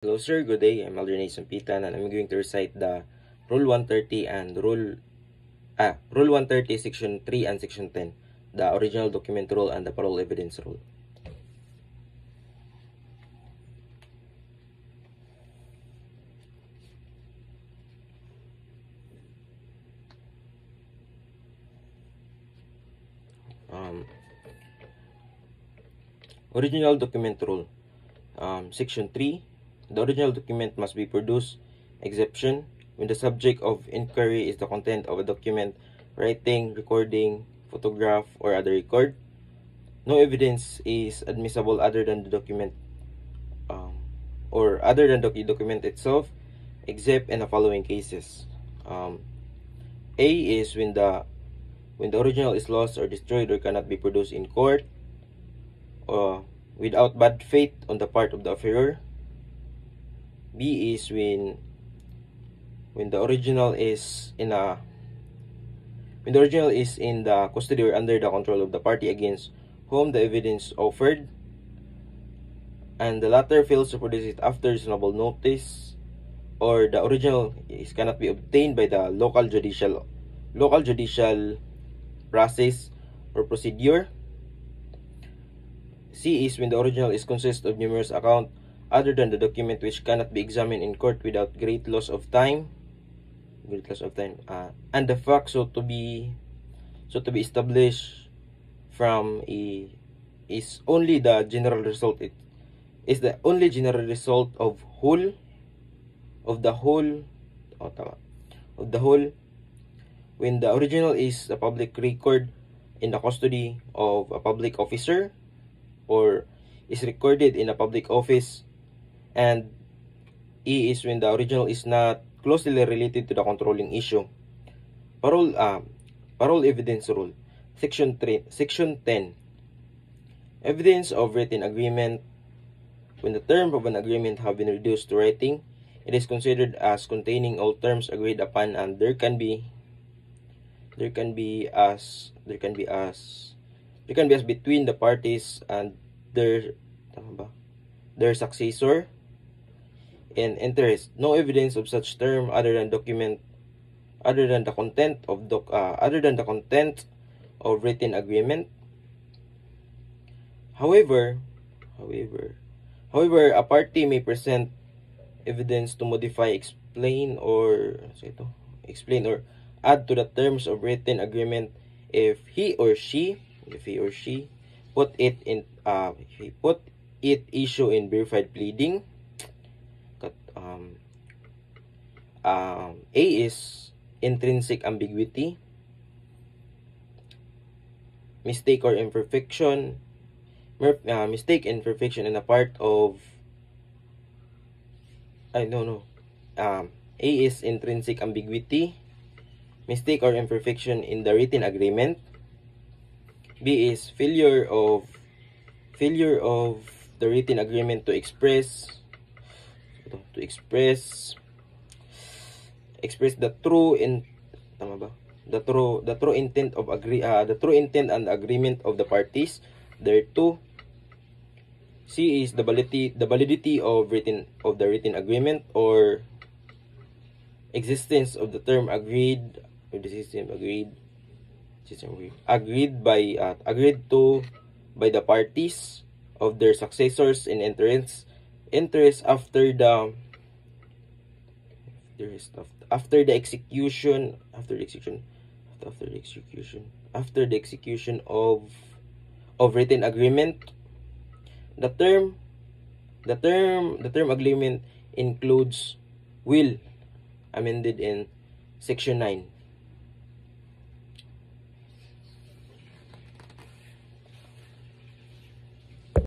Hello sir, good day. I'm Aldrin Sampitan and I'm going to recite the Rule 130 and Rule 130 Section 3 and Section 10, the original document rule and the parole evidence rule. Original document rule. Section 3. The original document must be produced. Exception: when the subject of inquiry is the content of a document, writing, recording, photograph, or other record, no evidence is admissible other than the document or other than the document itself, except in the following cases. A is when the original is lost or destroyed or cannot be produced in court, or without bad faith on the part of the offerer. B is when the original is in the custody or under the control of the party against whom the evidence offered, and the latter fails to produce it after reasonable notice, or the original cannot be obtained by the local judicial process or procedure. C is when the original is consists of numerous accounts other than the document which cannot be examined in court without great loss of time, and the fact so to be established from is only the general result. It is the only general result of the whole when the original is a public record in the custody of a public officer or is recorded in a public office, and E is when the original is not closely related to the controlling issue. Parole evidence rule. Section 10. Evidence of written agreement. When the terms of an agreement have been reduced to writing, it is considered as containing all terms agreed upon, and there can be as between the parties and their successor in interest. No evidence of such term other than the content of written agreement. However, a party may present evidence to modify, explain, or add to the terms of written agreement if he or she put it issue in verified pleading. A is intrinsic ambiguity, mistake or imperfection, mistake and imperfection in a part of A is intrinsic ambiguity, mistake or imperfection in the written agreement. B is failure of the written agreement to express the true intent and agreement of the parties thereto. C is the validity of the written agreement or existence of the term agreed to by the parties of their successors in interest after the execution of written agreement. The term agreement includes will, amended in Section 9.